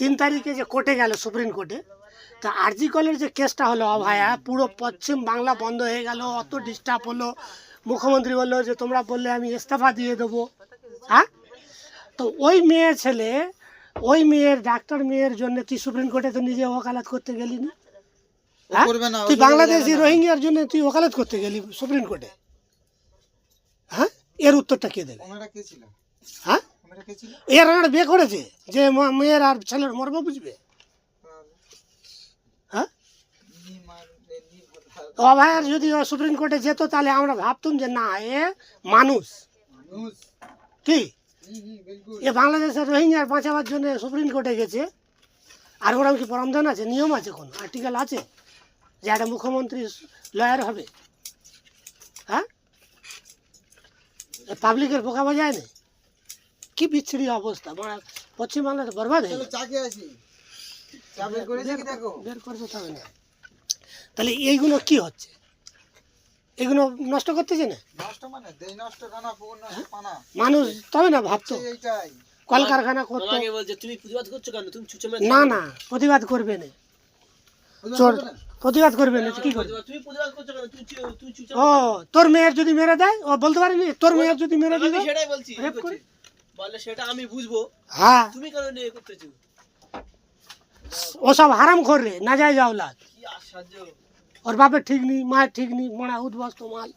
3 তারিখে যে কোর্টে গেল সুপ্রিম কোর্টে, তা আরজি কলের যে কেসটা হলো অভয়া, পুরো পশ্চিম বাংলা বন্ধ হয়ে গেল, অত ডিস্টার্ব হলো। মুখ্যমন্ত্রী বললো যে তোমরা বললে আমি ইস্তফা দিয়ে দেবো। হ্যাঁ, তো ওই মেয়ে ছেলে, ওই মেয়ের ডাক্তার মেয়ের জন্য তুই সুপ্রিম কোর্টে তো নিজে ওকালত করতে গেলি না? হ্যাঁ, তুই বাংলাদেশি রোহিঙ্গার জন্য তুই ওকালত করতে গেলি সুপ্রিম কোর্টে? হ্যাঁ, এর উত্তরটা কে দেবে? হ্যাঁ, এর বিয়ে করেছে যে মেয়ের আর ছেলের মর্ম বুঝবে? হ্যাঁ, অভয়ার যদি সুপ্রিম কোর্টে যেত তাহলে আমরা ভাবতাম যে না, এ মানুষ কি, এ বাংলাদেশের রোহিঙ্গার বাঁচাবার জন্য সুপ্রিম কোর্টে গেছে। আর ওরকম কি পরামর্শ আছে, নিয়ম আছে, কোন আর্টিকেল আছে যে একটা মুখ্যমন্ত্রী লয়ার হবে? হ্যাঁ, পাবলিকের বোকা বাজায় না? কি বিচ্ছিরি অবস্থা, পশ্চিমবাংলাতে বরবাদ হয়ে বের করতে হবে না। তাহলে এইগুলো কি হচ্ছে? এগুলো নষ্ট করতেছে না মানুষ, তবে না ভাবতো কলকারখানা করতো। না না, প্রতিবাদ করবে না, প্রতিবাদ করবে না, কি করবে? ও, তোর মেয়ের যদি মেরে দেয়, ও বলতে পারিনি তোর মেয়ের যদি মেরে দিবে? সেটাই বলছি, বলে সেটা আমি বুঝবো। হ্যাঁ, তুমি কেন নিয়ে করতেছো? ও সব হারাম করে রে, না যায় যাওলা। কি আশ্চর্য! ওর বাপের ঠিক নেই, মায়ের ঠিক নেই, মোড়া উদ্বাস্ত মাল।